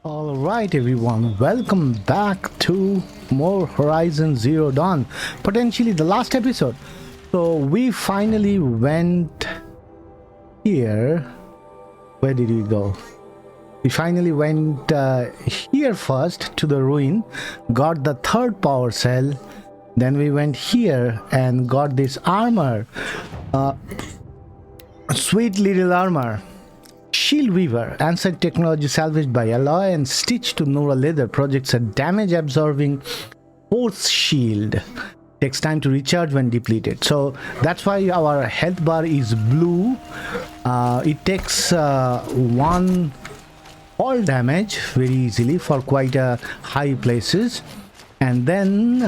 All right, everyone, welcome back to more Horizon Zero Dawn, potentially the last episode. So, we finally went here. Where did we go? We finally went here first to the ruin, got the third power cell, then we went here and got this armor. Sweet little armor. Shield Weaver, ancient technology salvaged by Aloy and stitched to Nora leather, projects a damage-absorbing force shield. Takes time to recharge when depleted. So that's why our health bar is blue. It takes one fall damage very easily for quite high places. And then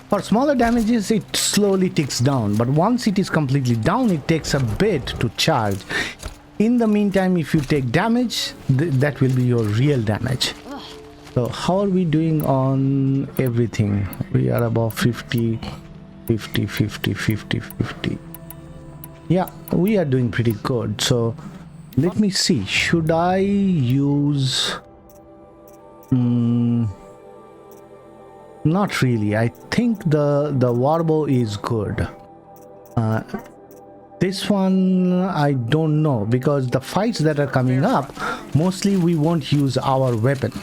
for smaller damages, it slowly ticks down. But once it is completely down, it takes a bit to charge. In the meantime, if you take damage, that will be your real damage. So how are we doing on everything? We are above 50, 50, 50, 50, 50. Yeah, we are doing pretty good. So let me see. Should I use... Not really. I think the warbow is good. This one I don't know, because the fights that are coming up, mostly we won't use our weapon.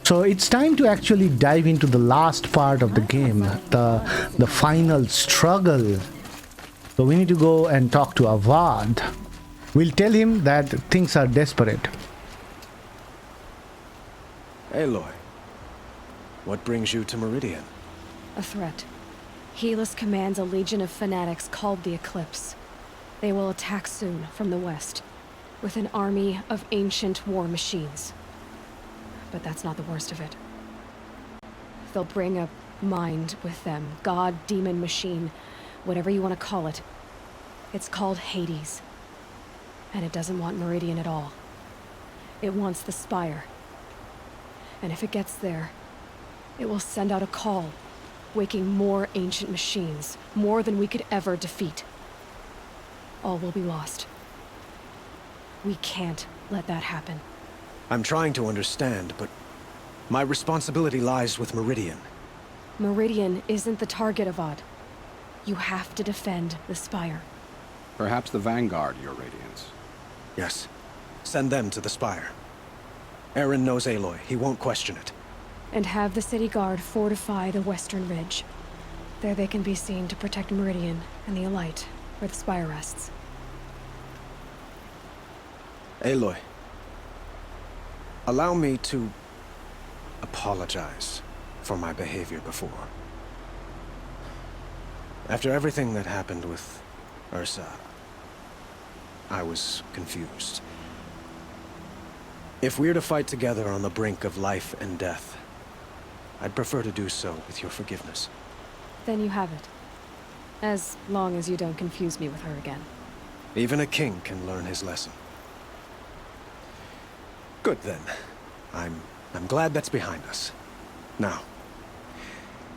So it's time to actually dive into the last part of the game, the final struggle. So we need to go and talk to Avad. We'll tell him that things are desperate. Aloy, what brings you to Meridian? A threat. Helis commands a legion of fanatics called the Eclipse. They will attack soon from the west, with an army of ancient war machines. But that's not the worst of it. They'll bring a mind with them, god, demon, machine, whatever you want to call it. It's called Hades. And it doesn't want Meridian at all. It wants the Spire. And if it gets there, it will send out a call, waking more ancient machines, more than we could ever defeat. All will be lost. We can't let that happen. I'm trying to understand, but my responsibility lies with Meridian. Meridian isn't the target, Avad. You have to defend the Spire. Perhaps the Vanguard, Your Radiance. Yes. Send them to the Spire. Eren knows Aloy. He won't question it. And have the city guard fortify the western ridge. There they can be seen to protect Meridian and the Elite, where the Spire rests. Aloy, allow me to apologize for my behavior before. After everything that happened with Ursa, I was confused. If we're to fight together on the brink of life and death, I'd prefer to do so with your forgiveness. Then you have it. As long as you don't confuse me with her again. Even a king can learn his lesson. Good then. I'm glad that's behind us. Now,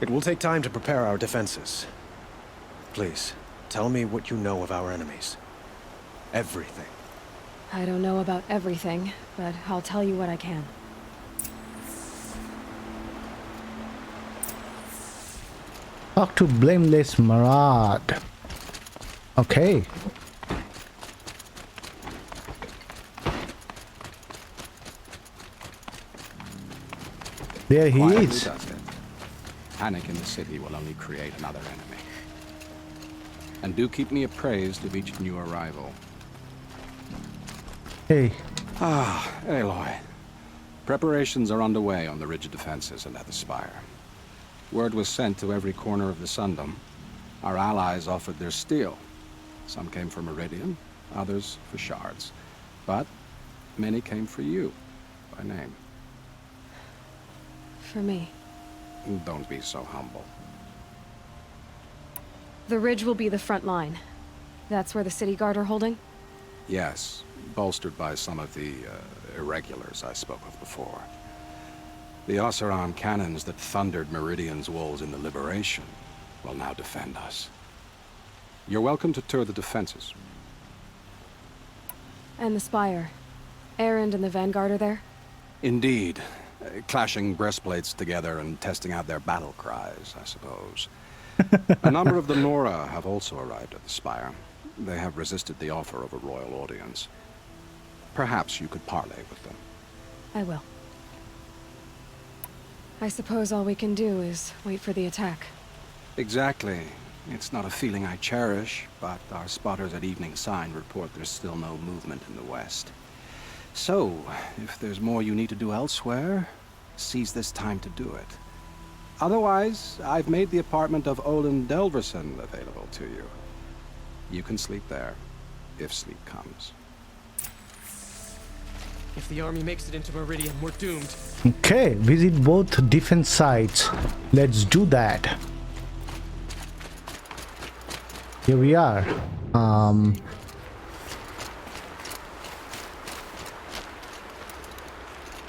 it will take time to prepare our defenses. Please, tell me what you know of our enemies. Everything. I don't know about everything, but I'll tell you what I can. Talk to Blameless Marad. Okay. There he Quietly is. does it. Panic in the city will only create another enemy. And do keep me appraised of each new arrival. Hey. Ah, Aloy. Preparations are underway on the ridge of defenses and at the Spire. Word was sent to every corner of the Sundom. Our allies offered their steel. Some came for Meridian, others for shards. But many came for you, by name. For me. Don't be so humble. The ridge will be the front line. That's where the city guard are holding? Yes, bolstered by some of the irregulars I spoke of before. The Oseram cannons that thundered Meridian's walls in the Liberation will now defend us. You're welcome to tour the defenses. And the Spire. Erend and the Vanguard are there? Indeed. Clashing breastplates together and testing out their battle cries, I suppose. A number of the Nora have also arrived at the Spire. They have resisted the offer of a royal audience. Perhaps you could parley with them. I will. I suppose all we can do is wait for the attack. Exactly. It's not a feeling I cherish, but our spotters at Evening Sign report there's still no movement in the west. So, if there's more you need to do elsewhere, seize this time to do it. Otherwise, I've made the apartment of Olin Delverson available to you. You can sleep there, if sleep comes. If the army makes it into Meridian, we're doomed. Okay, visit both defense sites. Let's do that. Here we are.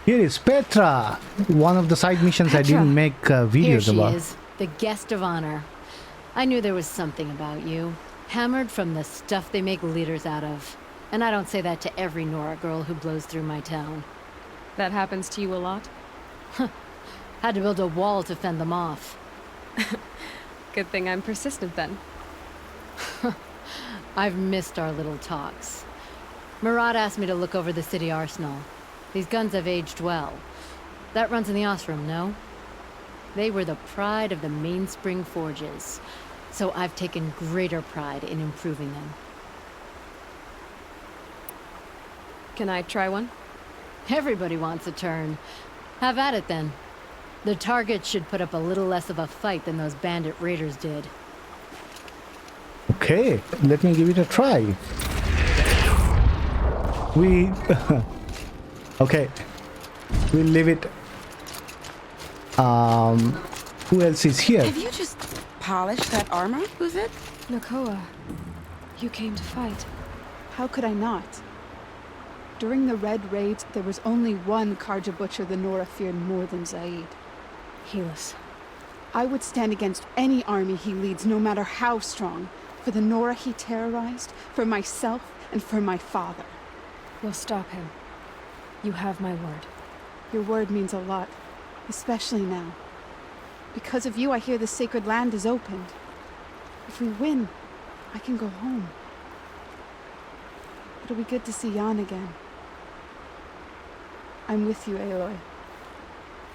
Here is Petra, one of the side missions I didn't make videos about. Here she is, the guest of honor. I knew there was something about you. Hammered from the stuff they make leaders out of. And I don't say that to every Nora girl who blows through my town. That happens to you a lot? Had to build a wall to fend them off. Good thing I'm persistent then. I've missed our little talks. Murad asked me to look over the city arsenal. These guns have aged well. That runs in the Osram, no? They were the pride of the Mainspring Forges. So I've taken greater pride in improving them. Can I try one? Everybody wants a turn. Have at it then. The target should put up a little less of a fight than those bandit raiders did. Okay, let me give it a try. We... okay. We'll leave it. Who else is here? Have you just polished that armor? Who's it? Nakoa, you came to fight. How could I not? During the Red Raids, there was only one Karja Butcher the Nora feared more than Zaid. Helis. I would stand against any army he leads, no matter how strong. For the Nora he terrorized, for myself, and for my father. We'll stop him. You have my word. Your word means a lot, especially now. Because of you, I hear the sacred land is opened. If we win, I can go home. It'll be good to see Jan again. I'm with you, Aloy.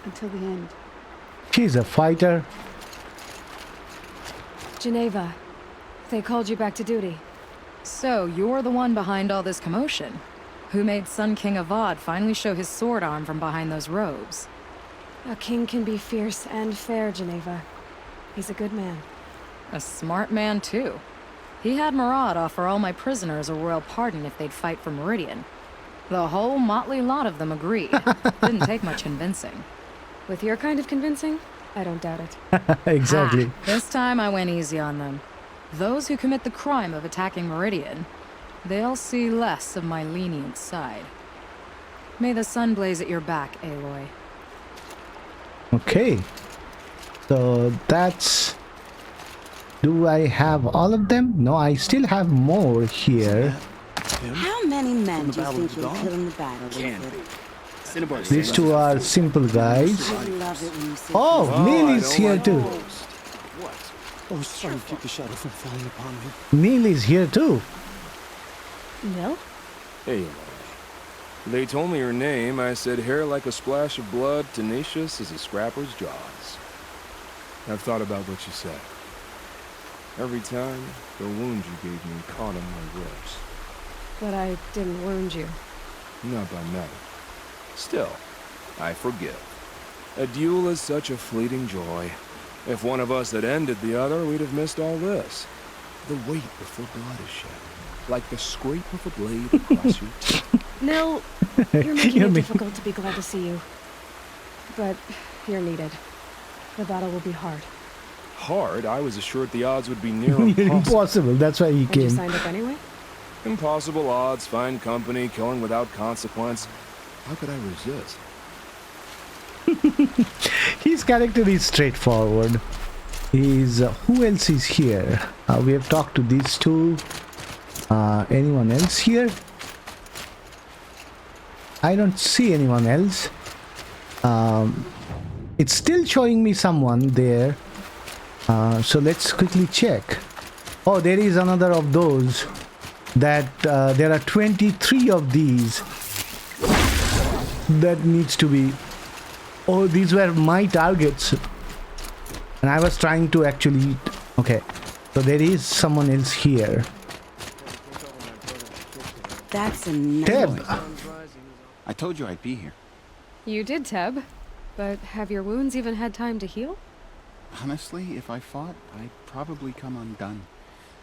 Until the end. She's a fighter. Geneva, they called you back to duty. So, you're the one behind all this commotion? Who made Sun King Avad finally show his sword arm from behind those robes? A king can be fierce and fair, Geneva. He's a good man. A smart man, too. He had Murad offer all my prisoners a royal pardon if they'd fight for Meridian. The whole motley lot of them agreed. Didn't take much convincing. With your kind of convincing, I don't doubt it. Exactly. This time I went easy on them. Those who commit the crime of attacking Meridian, they'll see less of my lenient side. May the sun blaze at your back, Aloy. Okay. So that's... Do I have all of them? No, I still have more here. How many men do you think you'll kill in the battle? These two are simple guys. I love it when you say Oh, Neil is here too. Oh, sorry to keep the shadow from falling upon me. Neil is here too. Nil? Hey, they told me your name. I said hair like a splash of blood, tenacious as a scrapper's jaws. I've thought about what you said. Every time, the wound you gave me caught on my ribs. But I didn't wound you. Not by metal. Still, I forgive. A duel is such a fleeting joy. If one of us had ended the other, we'd have missed all this. The weight before blood is shed. Like the scrape of a blade across your teeth. Nil, you're making it difficult to be glad to see you. But you're needed. The battle will be hard. Hard? I was assured the odds would be near Impossible. impossible. That's why he And you came. signed up anyway? Impossible odds, fine company, killing without consequence. How could I resist? His character is straightforward. He's who else is here? We have talked to these two. Anyone else here? I don't see anyone else. It's still showing me someone there. So let's quickly check. Oh, there is another of those. That there are 23 of these. That needs to be... Oh, these were my targets. And I was trying to actually... Okay. So there is someone else here. That's a Teb. I told you I'd be here. You did, Teb. But have your wounds even had time to heal? Honestly, if I fought, I'd probably come undone.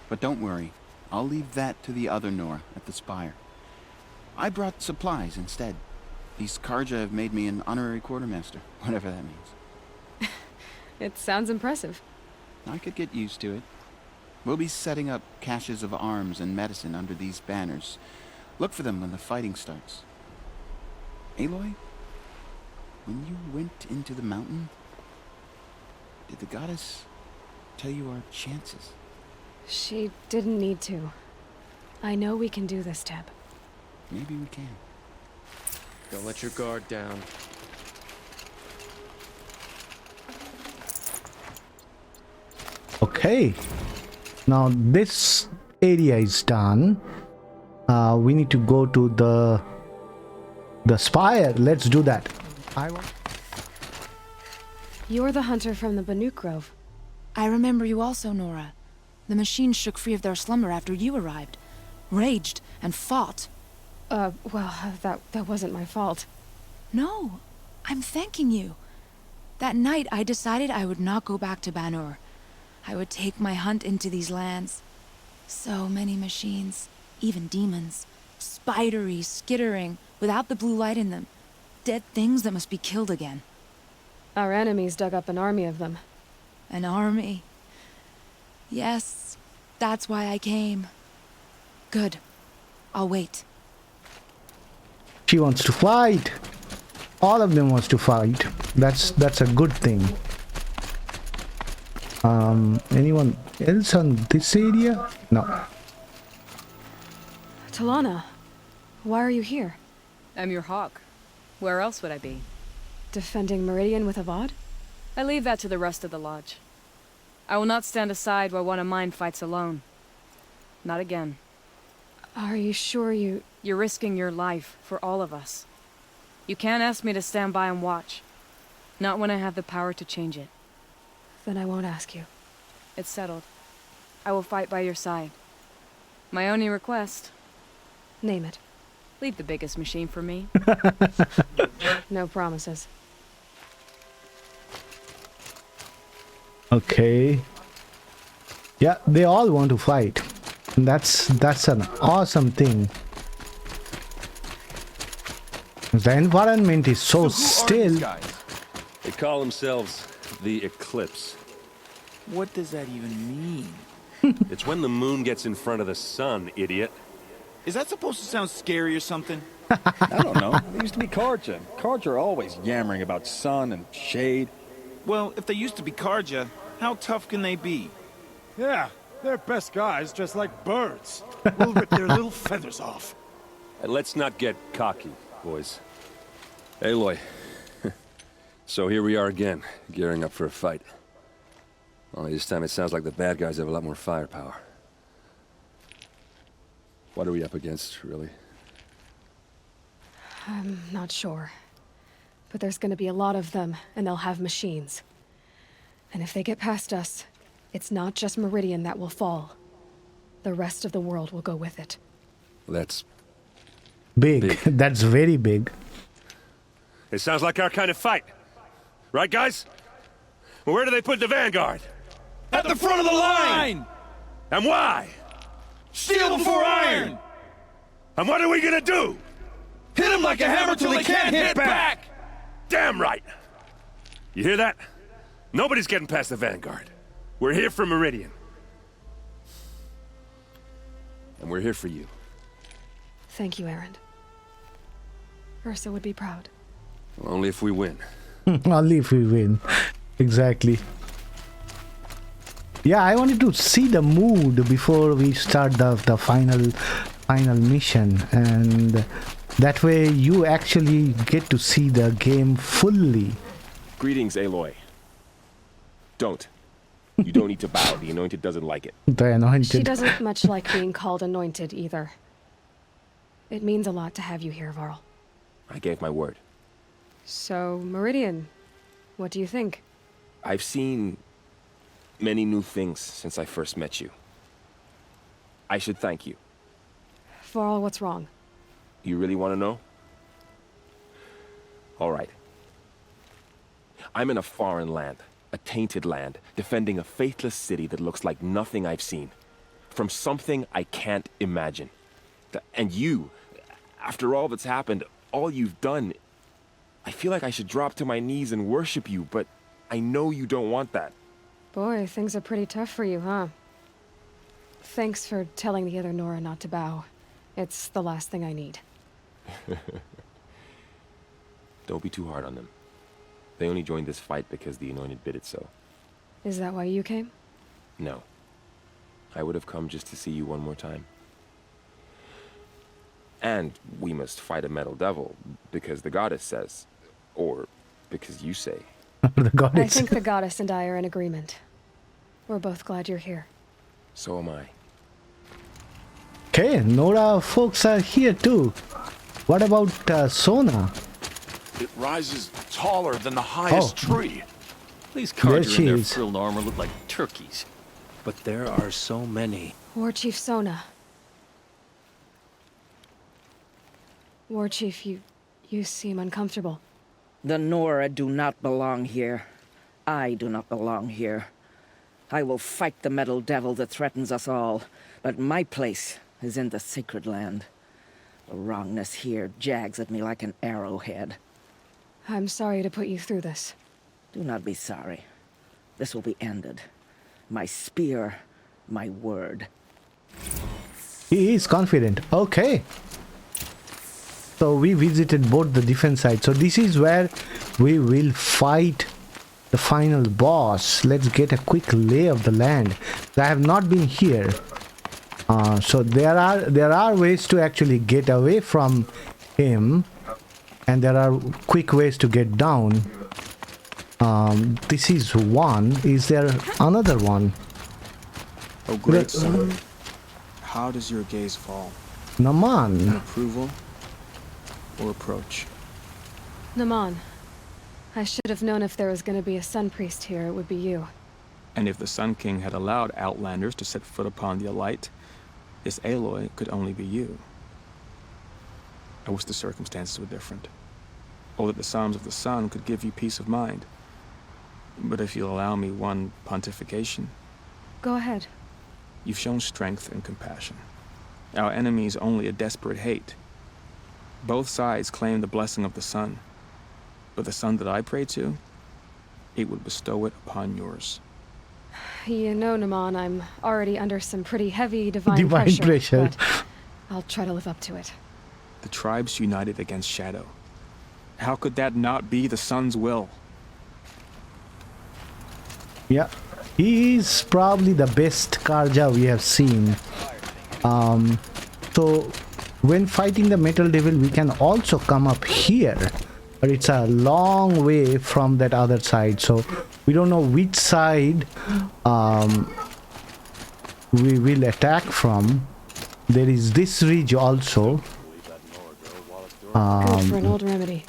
But don't worry. I'll leave that to the other Nora at the Spire. I brought supplies instead. These Karja have made me an honorary quartermaster, whatever that means. It sounds impressive. I could get used to it. We'll be setting up caches of arms and medicine under these banners. Look for them when the fighting starts. Aloy, when you went into the mountain, did the goddess tell you our chances? She didn't need to. I know we can do this, Teb. Maybe we can. Don't let your guard down. Okay. Now this area is done. We need to go to the spire. Let's do that. You're the hunter from the Banuk Grove. I remember you also, Nora. The machines shook free of their slumber after you arrived. Raged and fought. Well, that wasn't my fault. No, I'm thanking you. That night I decided I would not go back to Banur. I would take my hunt into these lands. So many machines, even demons. Spidery, skittering, without the blue light in them. Dead things that must be killed again. Our enemies dug up an army of them. An army? Yes, that's why I came. Good. I'll wait. She wants to fight. All of them wants to fight. That's a good thing. Anyone else on this area? No. Talana, why are you here? I'm your hawk. Where else would I be? Defending Meridian with Avad? I leave that to the rest of the lodge. I will not stand aside while one of mine fights alone. Not again. Are you sure you... You're risking your life for all of us. You can't ask me to stand by and watch. Not when I have the power to change it. Then I won't ask you. It's settled. I will fight by your side. My only request... Name it. Leave the biggest machine for me. No promises. Okay. Yeah, they all want to fight. And that's an awesome thing. The environment is so still. They call themselves the Eclipse. What does that even mean? It's when the moon gets in front of the sun, idiot. Is that supposed to sound scary or something? I don't know. They used to be Karja. Karja are always yammering about sun and shade. Well, if they used to be Karja, how tough can they be? Yeah, they're best guys just like birds. We'll rip their little feathers off. And let's not get cocky, boys. Aloy. So here we are again, gearing up for a fight. Only this time it sounds like the bad guys have a lot more firepower. What are we up against, really? I'm not sure. But there's gonna be a lot of them, and they'll have machines. And if they get past us, it's not just Meridian that will fall. The rest of the world will go with it. That's... big. That's very big. It sounds like our kind of fight. Right, guys? Well, where do they put the vanguard? At the front of the line! And why? Steel before iron! And what are we gonna do? Hit them like a hammer till they can't hit back! Damn right! You hear that? Nobody's getting past the vanguard. We're here for Meridian. And we're here for you. Thank you, Erend. Ursa would be proud. Well, only if we win. Only if we win. Exactly. Yeah, I wanted to see the mood before we start the final mission, and That way you actually get to see the game fully. Greetings, Aloy. Don't. You don't need to bow. The Anointed doesn't like it. The Anointed. She doesn't much like being called anointed either. It means a lot to have you here, Varl. I gave my word. So, Meridian, what do you think? I've seen many new things since I first met you. I should thank you. Varl, what's wrong? You really want to know? All right. I'm in a foreign land, a tainted land, defending a faithless city that looks like nothing I've seen. From something I can't imagine. And you, after all that's happened, all you've done, I feel like I should drop to my knees and worship you, but I know you don't want that. Boy, things are pretty tough for you, huh? Thanks for telling the other Nora not to bow. It's the last thing I need. Don't be too hard on them. They only joined this fight because the Anointed bid it so. Is that why you came? No. I would have come just to see you one more time. And we must fight a metal devil, because the goddess says. Or because you say. The goddess. I think the goddess and I are in agreement. We're both glad you're here. So am I. Okay, Nora folks are here too. What about Sona? It rises taller than the highest tree. These cards she in their is. frilled armor look like turkeys. But there are so many. War Chief Sona. War Chief, you seem uncomfortable. The Nora do not belong here. I do not belong here. I will fight the metal devil that threatens us all, but my place is in the sacred land. The wrongness here jags at me like an arrowhead. I'm sorry to put you through this. Do not be sorry. This will be ended. My spear, my word. He is confident. Okay. So we visited both the defense sides. So this is where we will fight the final boss. Let's get a quick lay of the land. I have not been here. So there are ways to actually get away from him, and there are quick ways to get down. This is one. Is there another one? Oh, great son. How does your gaze fall? Naman. Approval or approach? Naman. I should have known if there was going to be a Sun Priest here, it would be you. And if the Sun King had allowed Outlanders to set foot upon the Alight, this Aloy could only be you. I wish the circumstances were different. Or that the Psalms of the Sun could give you peace of mind. But if you'll allow me one pontification. Go ahead. You've shown strength and compassion. Our enemy's only a desperate hate. Both sides claim the blessing of the sun. But the sun that I pray to, it would bestow it upon yours. You know, Naman, I'm already under some pretty heavy divine pressure. But I'll try to live up to it. The tribes united against Shadow. How could that not be the sun's will? Yeah, he is probably the best Karja we have seen. So when fighting the metal devil, we can also come up here, but it's a long way from that other side, so we don't know which side we will attack from. There is this ridge also. Good for an old remedy.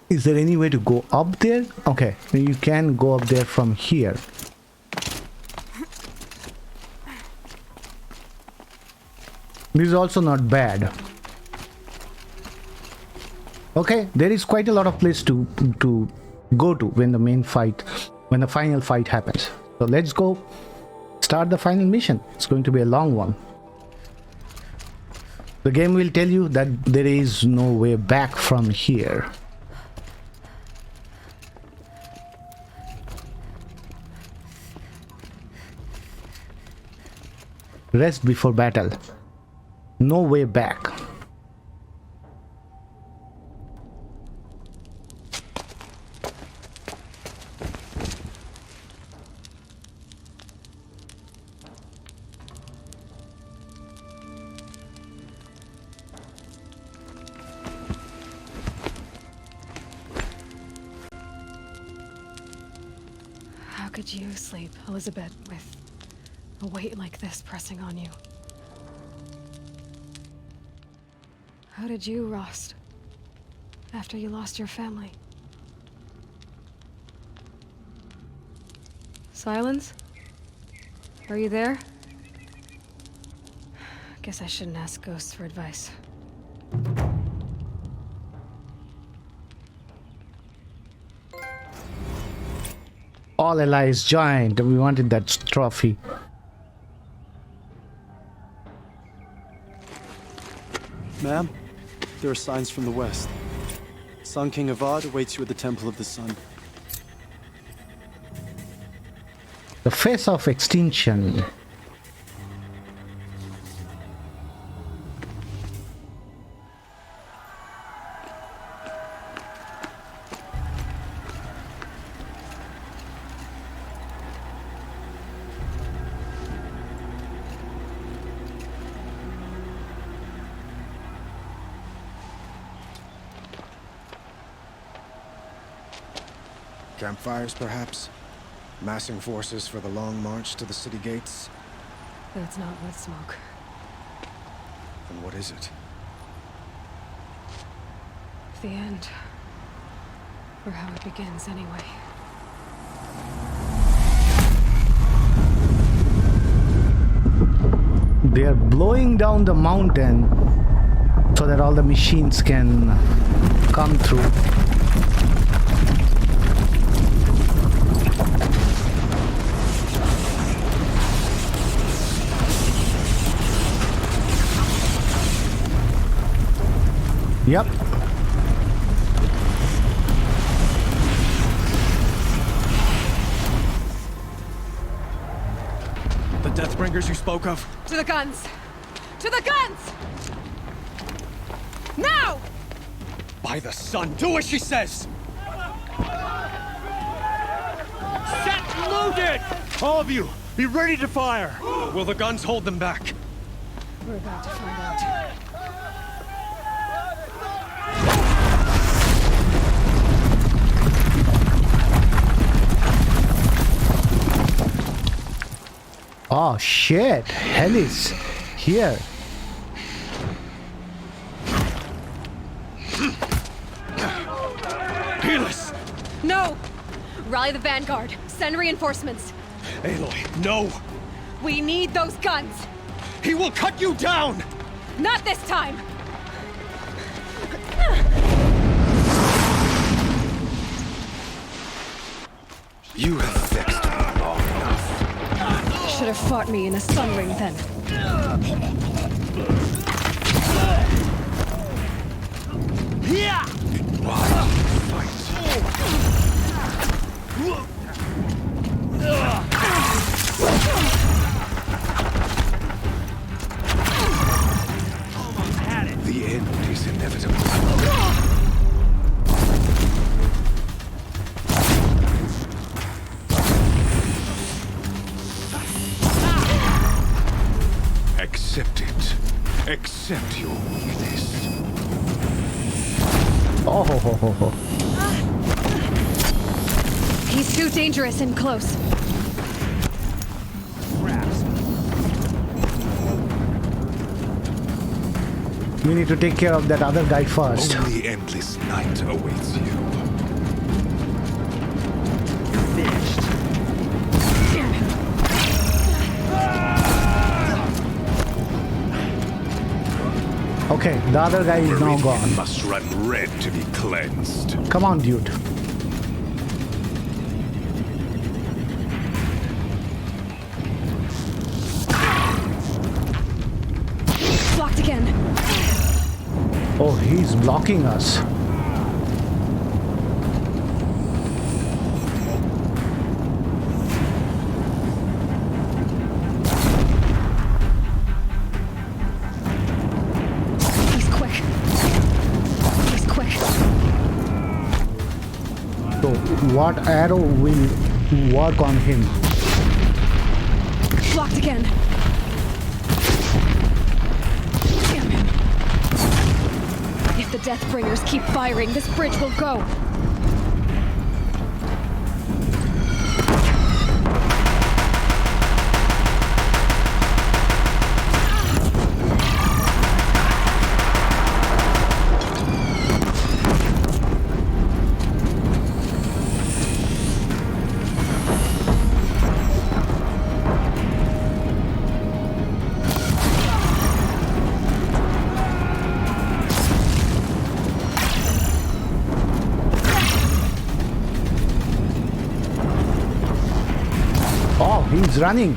Is there any way to go up there? Okay, you can go up there from here. This is also not bad. Okay, there is quite a lot of place to go to when the final fight happens. So let's go start the final mission. It's going to be a long one. The game will tell you that there is no way back from here. Rest before battle. No way back. could you sleep, Elizabeth, with a weight like this pressing on you? How did you rest after you lost your family? Silence? Are you there? Guess I shouldn't ask ghosts for advice. All allies joined. We wanted that trophy. Ma'am, there are signs from the west. Sun King Avad awaits you at the Temple of the Sun. The face of extinction. Campfires, perhaps? Massing forces for the long march to the city gates? That's not wood smoke. Then what is it? The end. Or how it begins, anyway. They are blowing down the mountain so that all the machines can come through. Yep. The Deathbringers you spoke of? To the guns! To the guns! Now! By the sun, do as she says! Set loaded! All of you, be ready to fire! Will the guns hold them back? We're about to find out. Oh shit, hell is here. Helis! No! Rally the vanguard. Send reinforcements. Aloy, no! We need those guns! He will cut you down! Not this time! You have vexed me long enough. Should have fought me in a sun ring then. Yeah! Why fight? The end is inevitable. Accept it. Accept your weakness. Oh ho ho ho ho. He's too dangerous and close. We need to take care of that other guy first. Only endless night awaits you. You're finished. Damn it. Okay, the other guy is now gone. Must run red to be cleansed. Come on, dude. Blocked again. Oh, he's blocking us. He's quick. He's quick. So, what arrow will work on him? Blocked again. Damn him. If the Deathbringers keep firing, this bridge will go. He's running.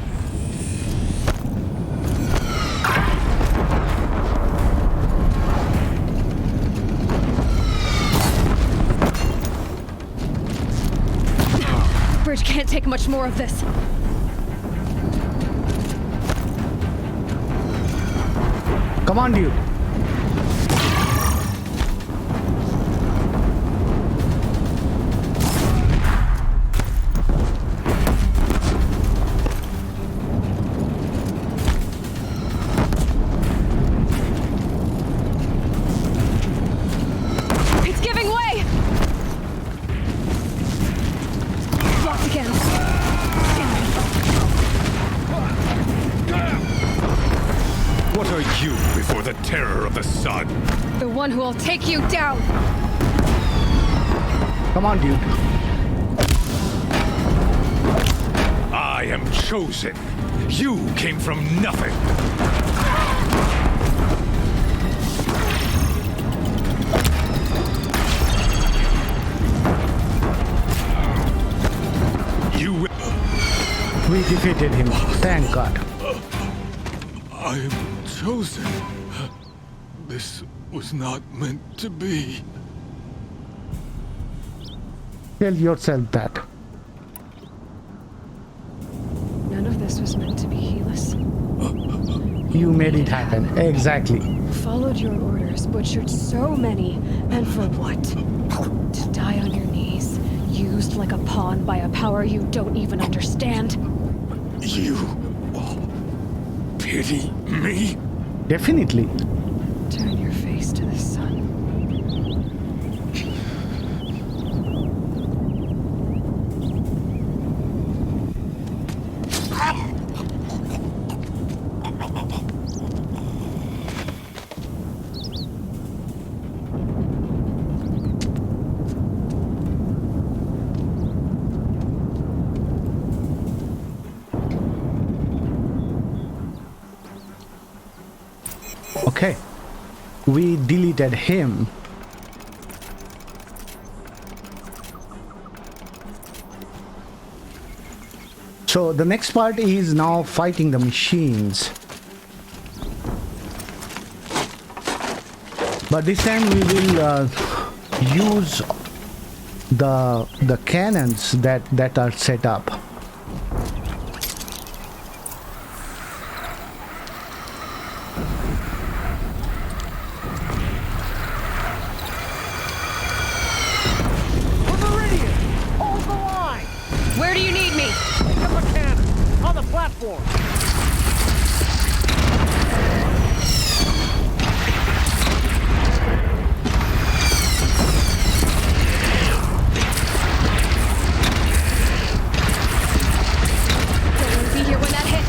Bridge can't take much more of this. Come on, dude. It's giving way! Locked again. What are you before the terror of the sun? The one who will take you down! Come on, dude. I am chosen. You came from nothing. We defeated him. Thank God. I am chosen. This was not meant to be. Tell yourself that. None of this was meant to be, Helis. You made it happen. Exactly. Followed your orders, butchered so many, and for what? To die on your knees, used like a pawn by a power you don't even understand. You pity me? Definitely. Turn your face to the sun. Okay. We deleted him. So the next part is now fighting the machines. But this time we will use the cannons that are set up. Where do you need me? Pick up a cannon on the platform. Don't be here when that hits.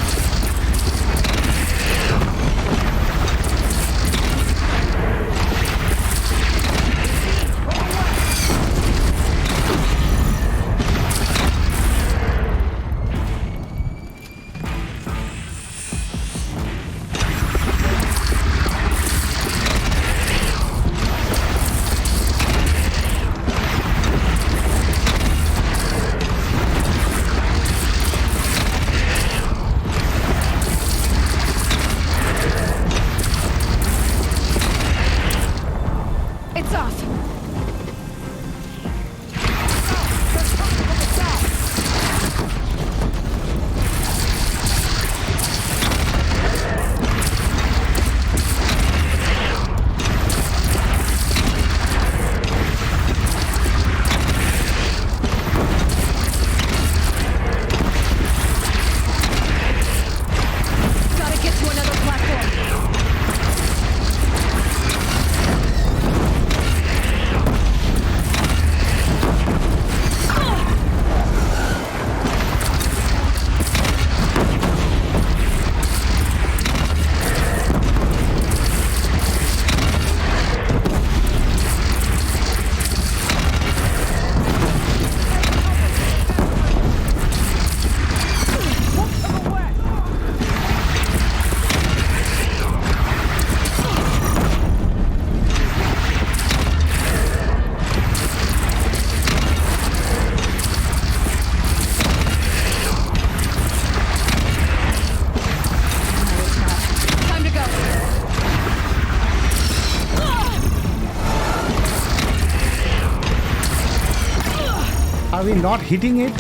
Are we not hitting it?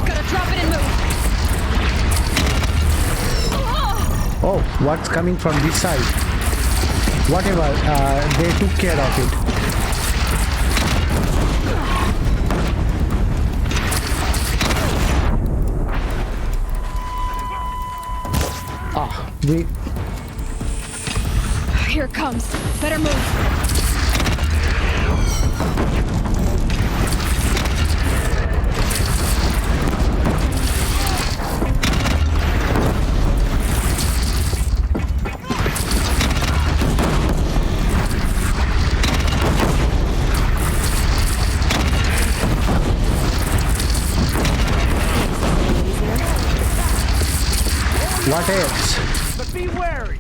Gotta drop it and move. Oh, what's coming from this side? Whatever, they took care of it. We... Here it comes. Better move. What else? But be wary.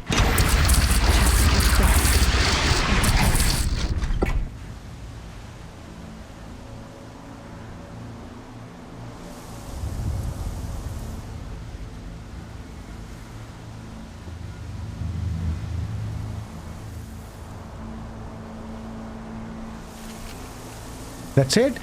That's it?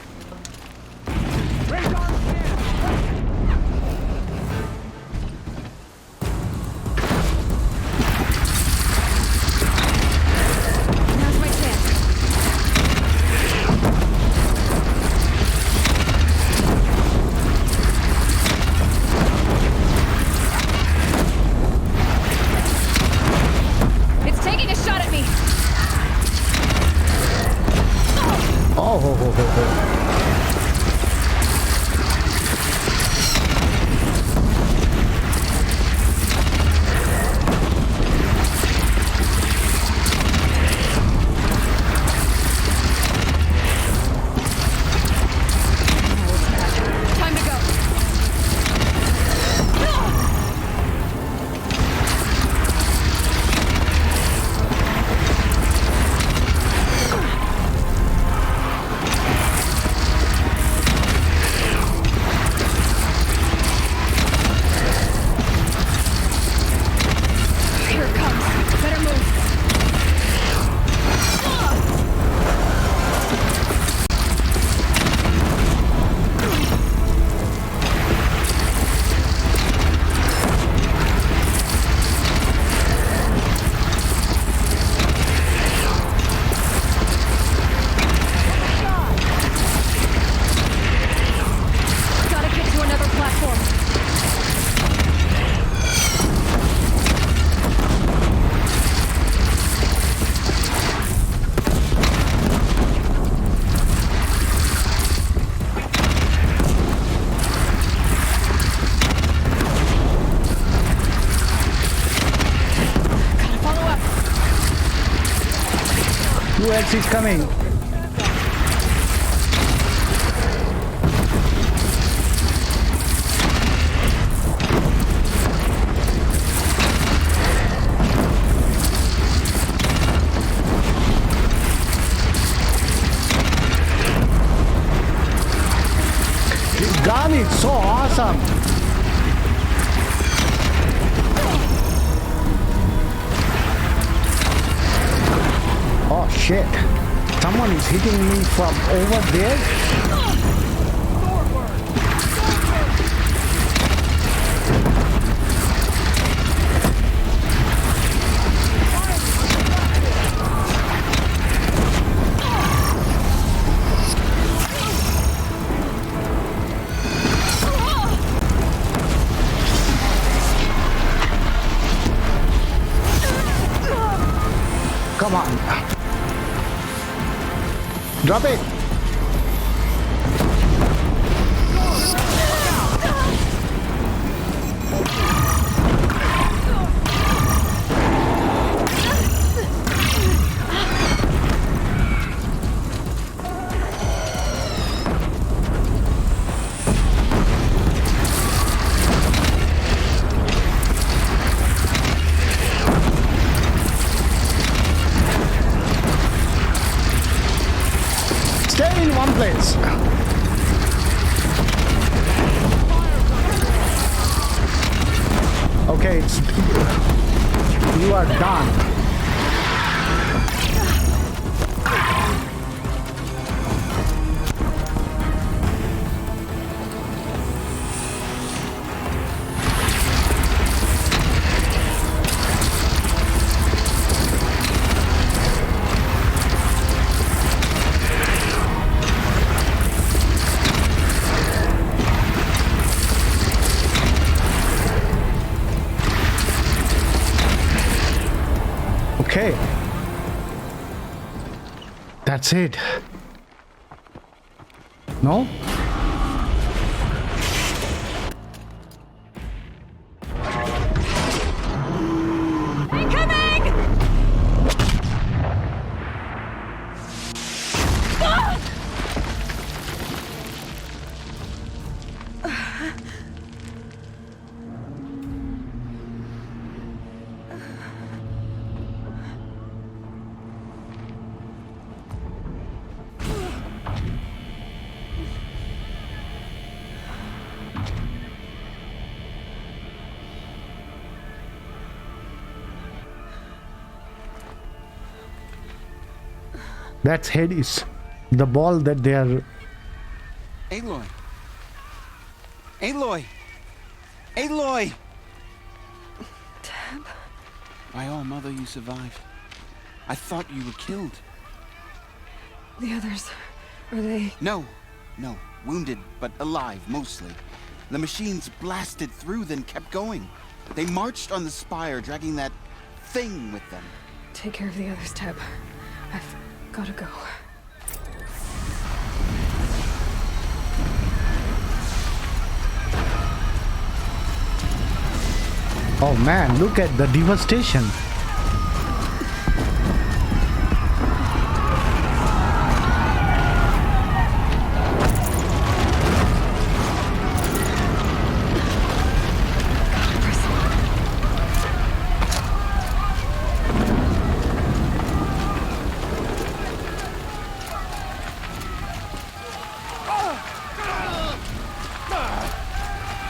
Who else is coming? This gun is so awesome. Oh shit, someone is hitting me from over there. Come on. Drop it. Stay in one place. Okay, you are done. Okay. That's it. No? Incoming! That's Hades. The ball that they are... Aloy! Aloy! Aloy! Tab? By all, Mother, you survived. I thought you were killed. The others, are they... No. Wounded, but alive, mostly. The machines blasted through, then kept going. They marched on the spire, dragging that thing with them. Take care of the others, Tab. I've gotta go. Oh man, look at the devastation.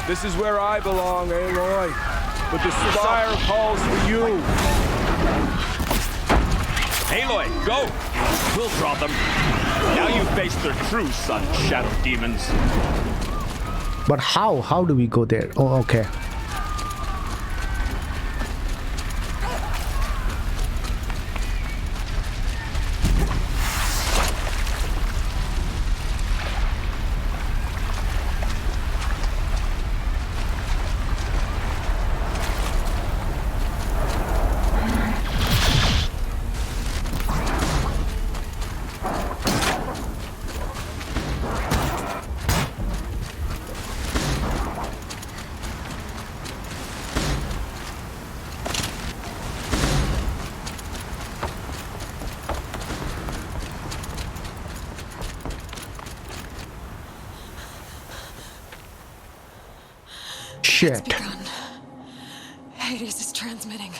This is where I belong, Aloy. But the spire calls for you. Aloy, go! We'll draw them. Now you face their true son, shadow demons. But how? How do we go there? Oh, okay. Shit. It's begun. Hades is transmitting.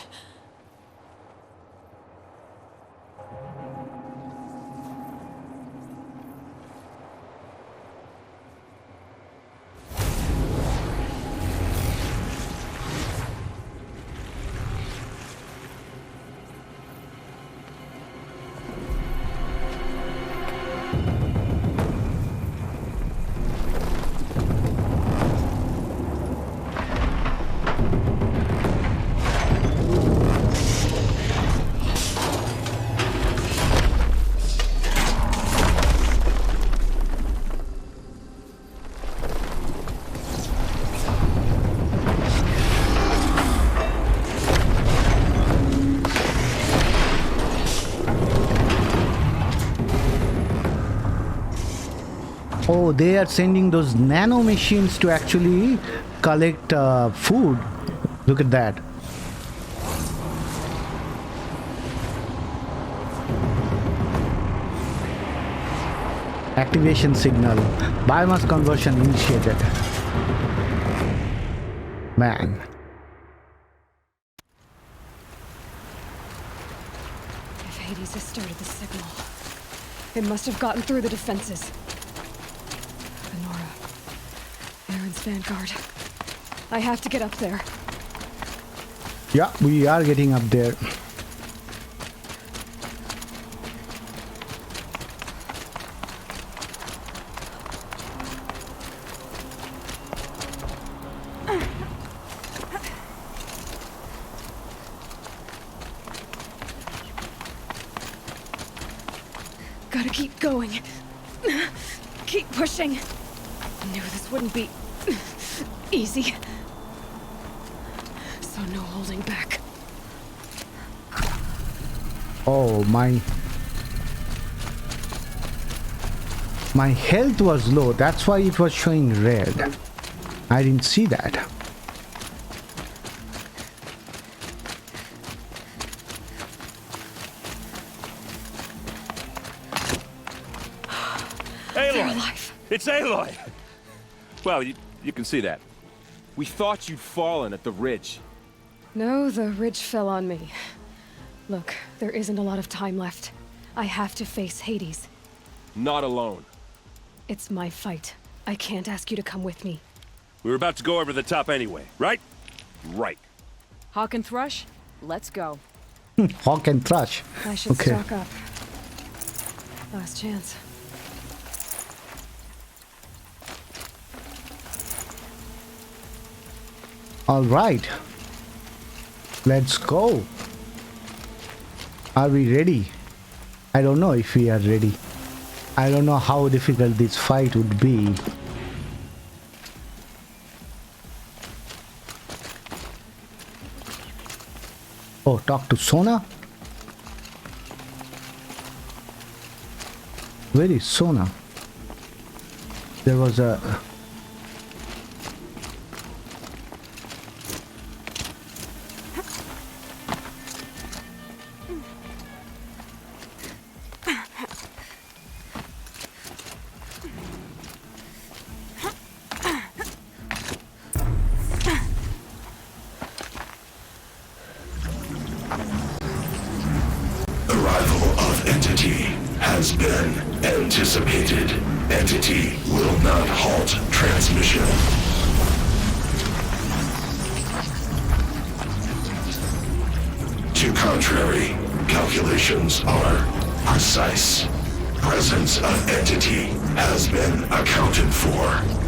Oh, they are sending those nano machines to actually collect food. Look at that. Activation signal. Biomass conversion initiated. Man. If Hades has started the signal, it must have gotten through the defenses. Aaron's vanguard. I have to get up there. Yeah, we are getting up there. Gotta keep going. Keep pushing. I knew this wouldn't be easy. So no holding back. Oh, my health was low. That's why it was showing red. I didn't see that. Aloy! It's Aloy! Well, you can see that. We thought you'd fallen at the ridge. No, the ridge fell on me. Look, there isn't a lot of time left. I have to face Hades. Not alone. It's my fight. I can't ask you to come with me. We were about to go over the top anyway, right? Right. Hawk and Thrush, let's go. Hawk and Thrush. I should stock up. Last chance. All right. Let's go. Are we ready? I don't know if we are ready. I don't know how difficult this fight would be. Oh, talk to Sona? Where is Sona? There was a... has been anticipated. Entity will not halt transmission. To contrary, calculations are precise. Presence of entity has been accounted for.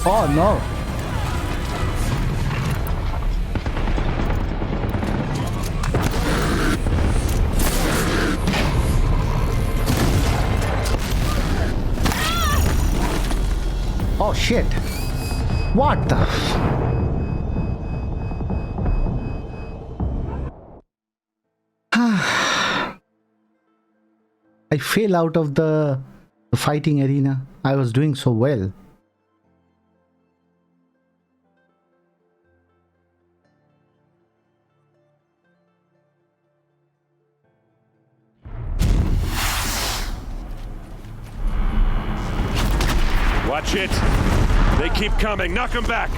Oh no. Oh shit. What the I fell out of the fighting arena. I was doing so well. Watch it. They keep coming. Knock them back.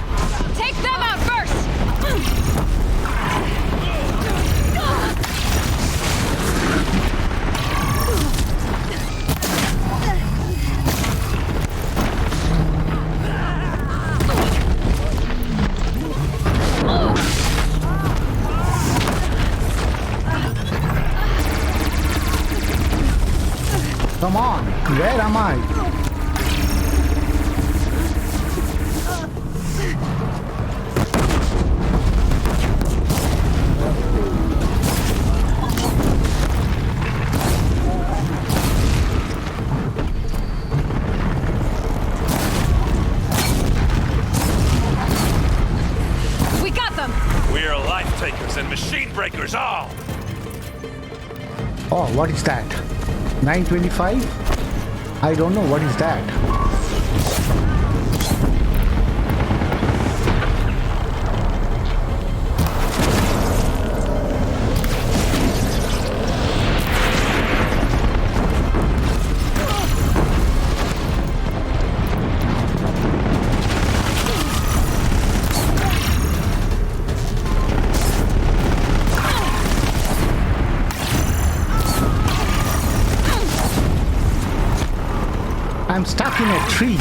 Take them out first! Come on, where am I? We got them! We are life takers and machine breakers all! Oh, what is that? 925? I don't know what is that. I'm stuck in a tree.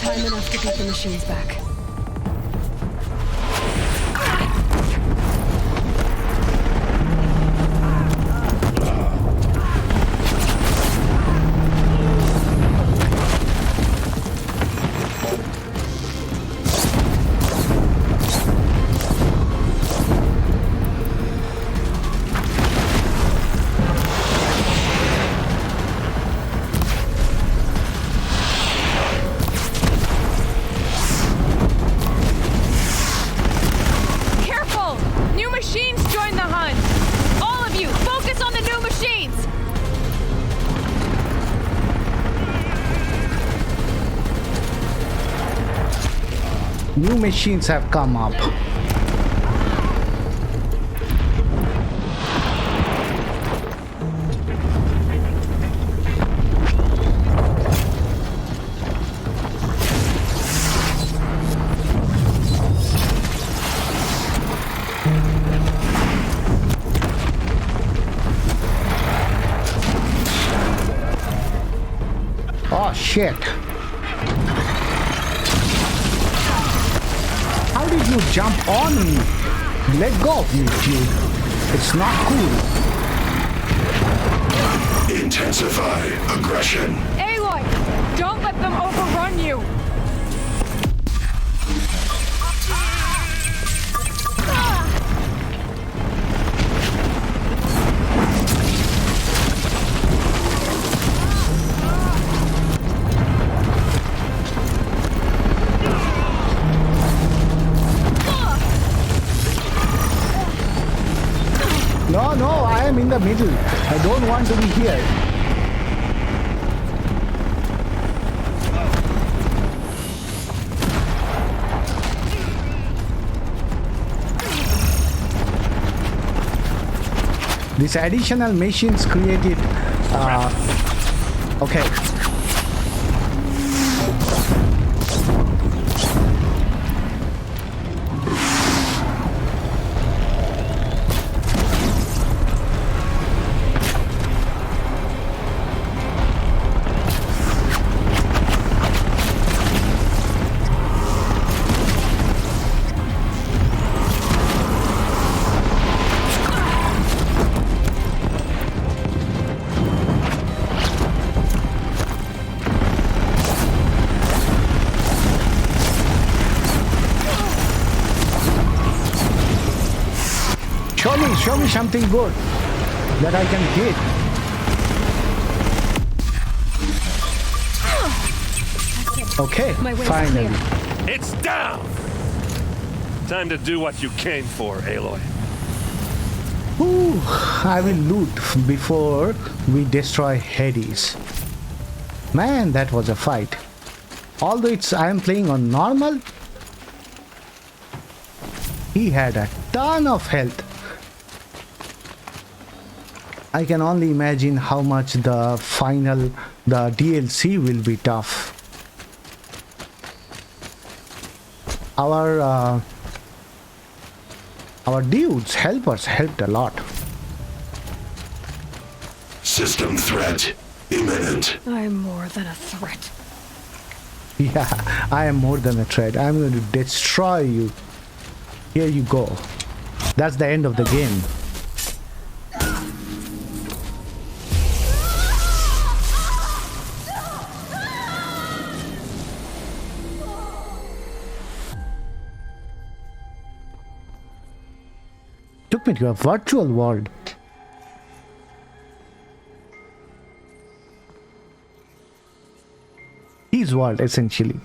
Time enough to get the machines back. New machines have come up. Oh shit. How did you jump on me? Let go of me, dude. It's not cool. Intensify aggression. Aloy! Don't let them overrun you! in the middle. I don't want to be here. These additional machines created. Okay. Show me something good that I can hit. Okay, finally. It's down! Time to do what you came for, Aloy. Ooh, I will loot before we destroy Hades. Man, that was a fight. Although I am playing on normal, he had a ton of health. I can only imagine how much the DLC will be tough. Our dudes, helpers helped a lot. System threat imminent. I'm more than a threat. Yeah, I am more than a threat. I'm going to destroy you. Here you go. That's the end of the game. Took me to a virtual world. His world, essentially.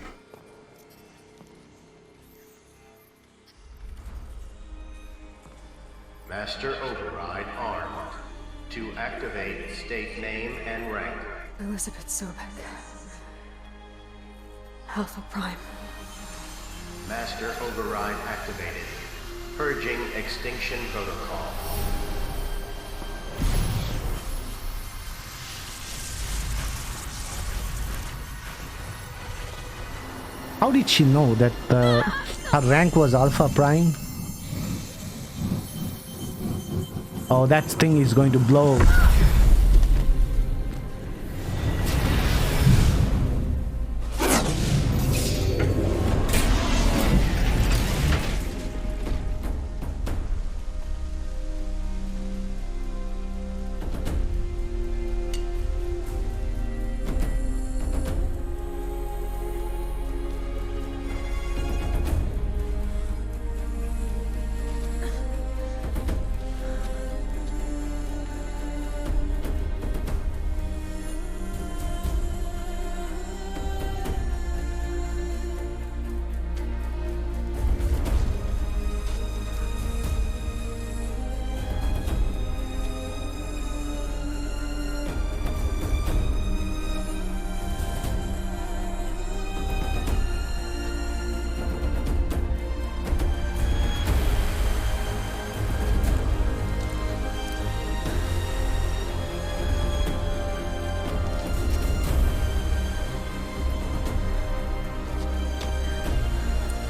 Master Override armed. To activate, state name and rank. Elizabeth Sobek. Alpha Prime. Master Override activated. Purging extinction protocol. How did she know that her rank was Alpha Prime? Oh, that thing is going to blow.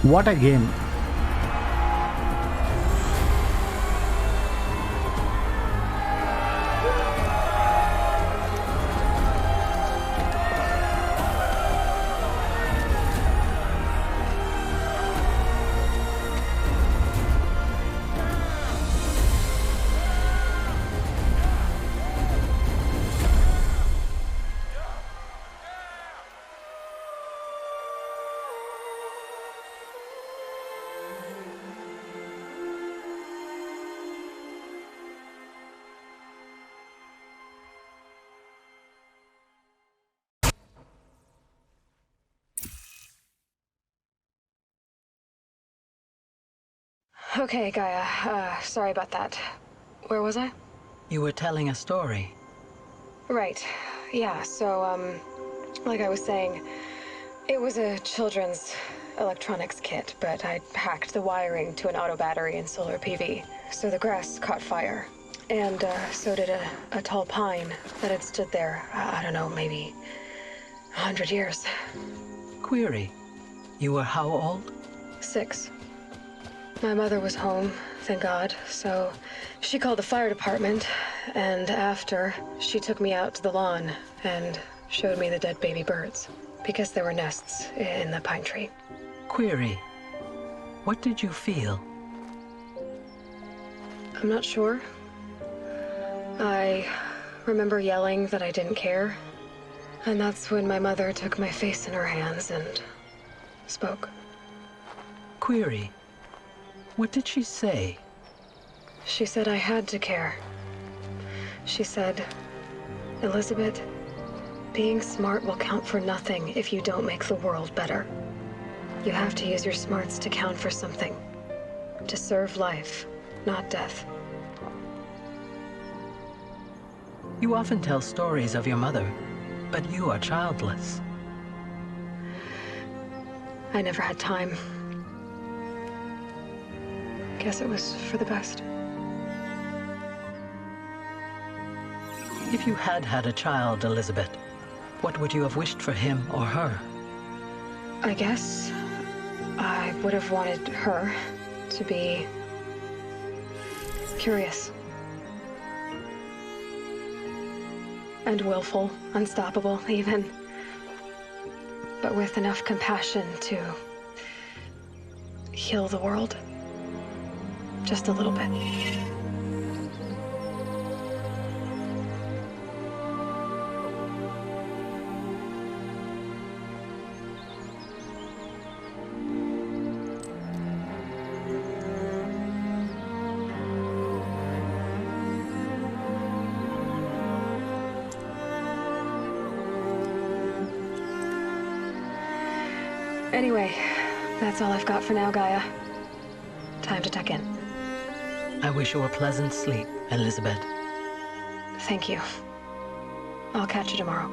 What a game. Okay, Gaia. Sorry about that. Where was I? You were telling a story. Right. Yeah, so, like I was saying, it was a children's electronics kit, but I hacked the wiring to an auto battery and solar PV. So the grass caught fire. And, so did a tall pine that had stood there, I don't know, maybe 100 years. Query. You were how old? 6. My mother was home, thank God, so she called the fire department, and after, she took me out to the lawn and showed me the dead baby birds, because there were nests in the pine tree. Query. What did you feel? I'm not sure. I remember yelling that I didn't care, and that's when my mother took my face in her hands and spoke. Query. What did she say? She said I had to care. She said, Elizabeth, being smart will count for nothing if you don't make the world better. You have to use your smarts to count for something. To serve life, not death. You often tell stories of your mother, but you are childless. I never had time. Guess it was for the best. If you had had a child, Elizabeth, what would you have wished for him or her? I guess I would have wanted her to be curious. And willful, unstoppable even. But with enough compassion to heal the world. Just a little bit. Anyway, that's all I've got for now, Gaia. Time to tuck in. I wish you a pleasant sleep, Elizabeth. Thank you. I'll catch you tomorrow.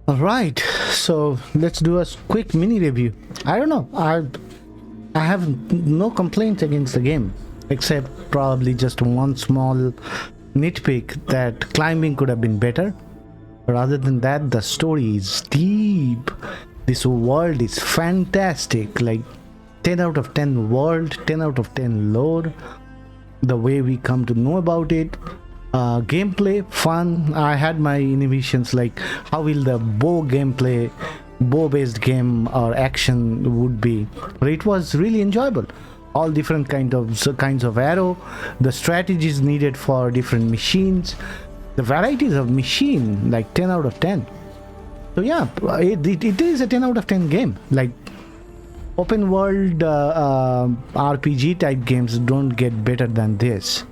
All right, so let's do a quick mini review. I don't know, I have no complaints against the game, except probably just one small nitpick that climbing could have been better. But other than that, the story is deep. This world is fantastic, like 10 out of 10 world, 10 out of 10 lore. The way we come to know about it. Gameplay, fun. I had my inhibitions like how will the bow based game or action would be, but it was really enjoyable. All different kinds of arrow, the strategies needed for different machines, the varieties of machine, like 10 out of 10. So yeah, it is a 10 out of 10 game. Like open world RPG type games don't get better than this.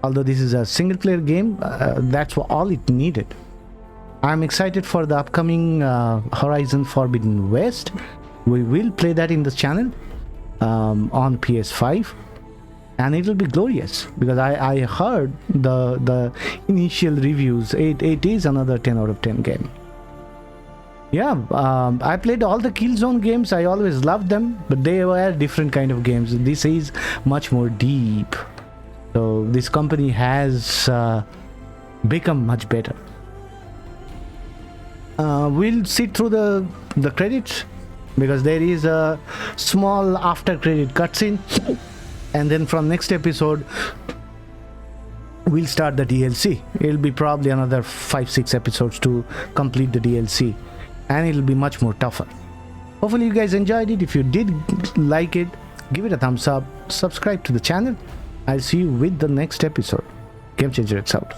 Although this is a single player game, that's all it needed. I'm excited for the upcoming Horizon Forbidden West. We will play that in the channel on PS5, and it will be glorious because I heard the initial reviews. It is another 10 out of 10 game. Yeah, I played all the Killzone games. I always loved them, but they were different kind of games. This is much more deep. So this company has become much better. We'll sit through the credits because there is a small after credit cutscene, and then from next episode we'll start the DLC. It'll be probably another 5-6 episodes to complete the DLC, and it'll be much more tougher. Hopefully you guys enjoyed it. If you did like it, give it a thumbs up, subscribe to the channel. I'll see you with the next episode. Game Changer X out.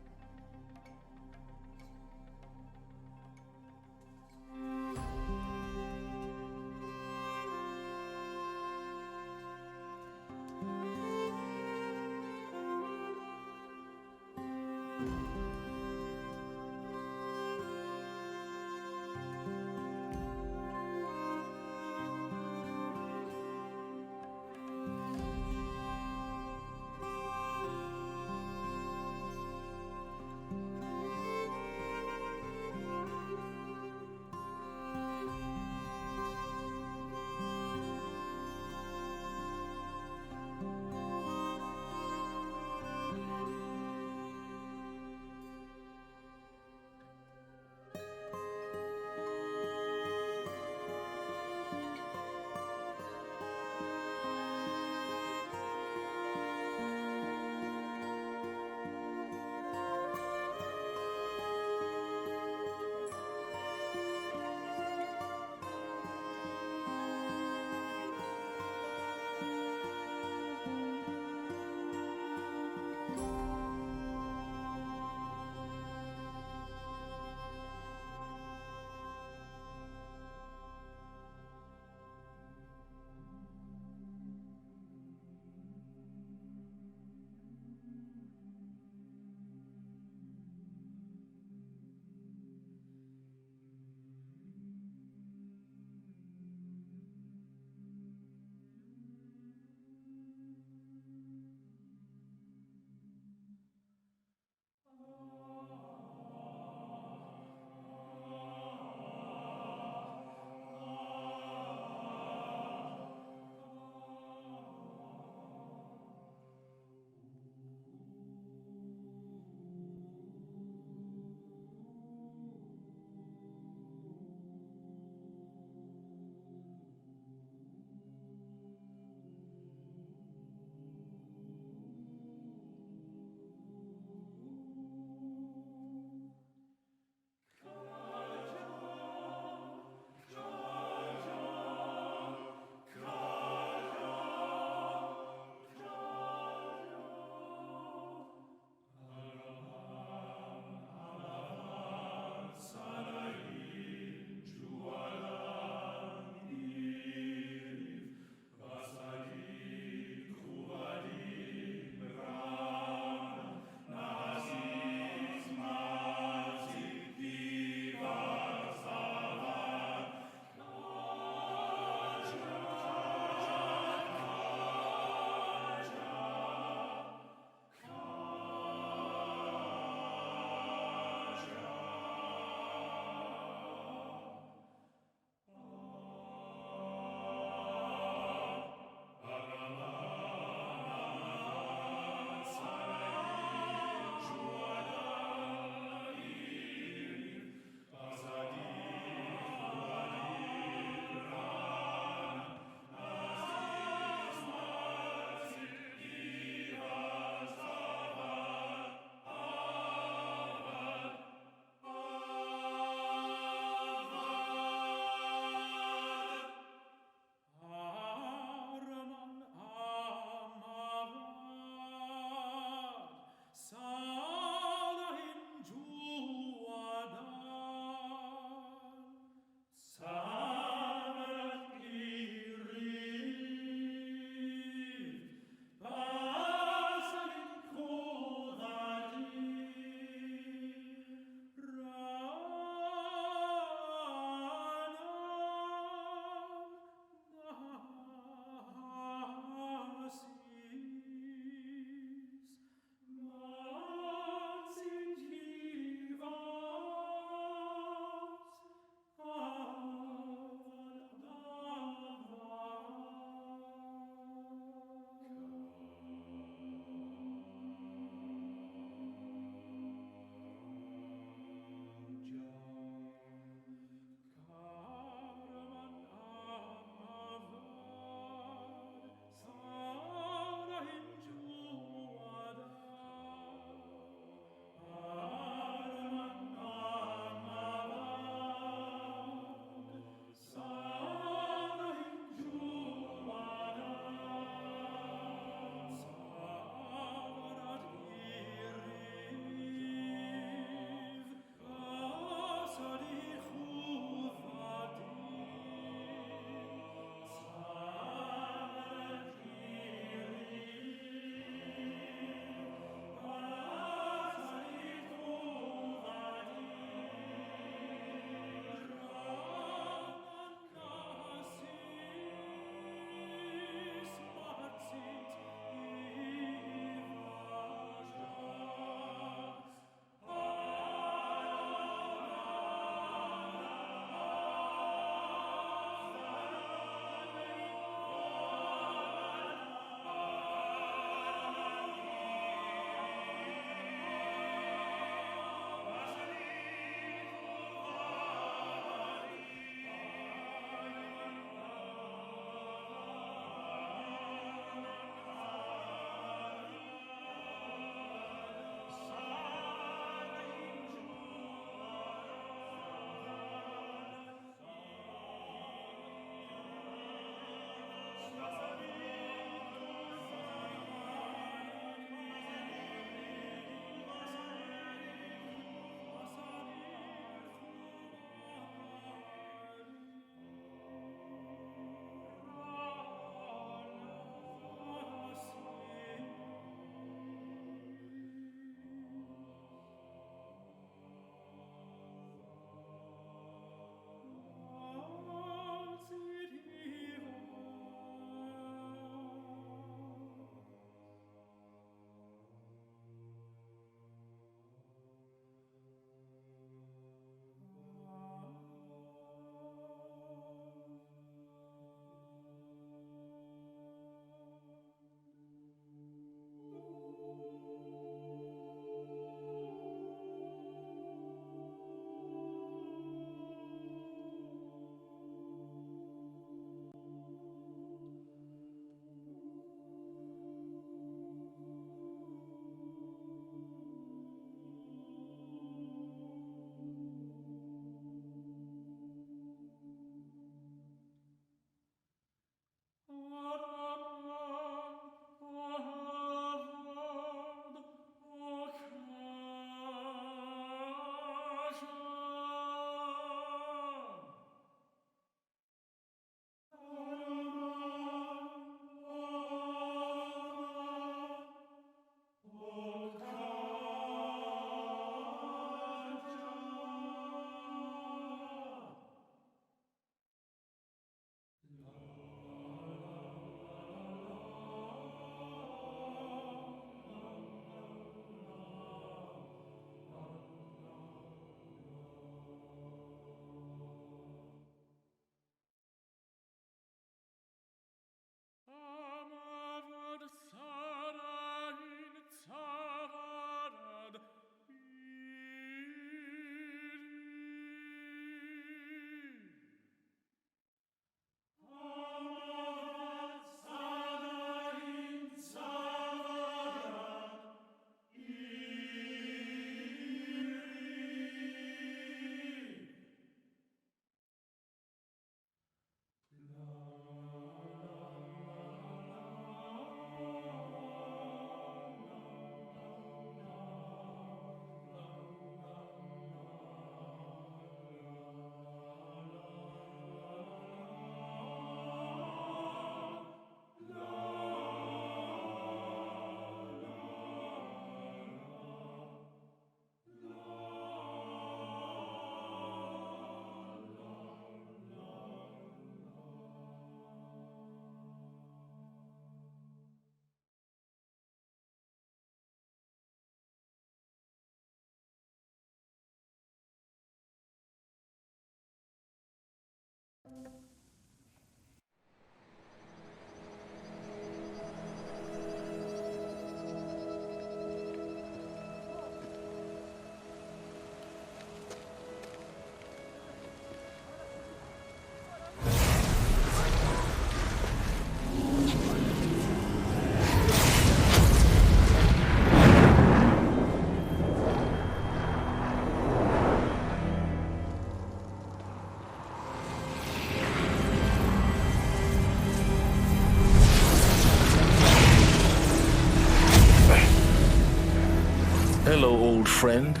Hello, old friend.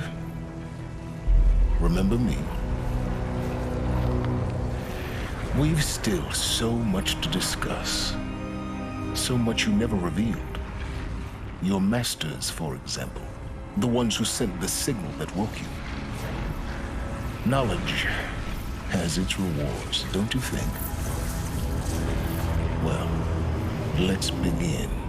Remember me? We've still so much to discuss. So much you never revealed. Your masters, for example. The ones who sent the signal that woke you. Knowledge has its rewards, don't you think? Well, let's begin.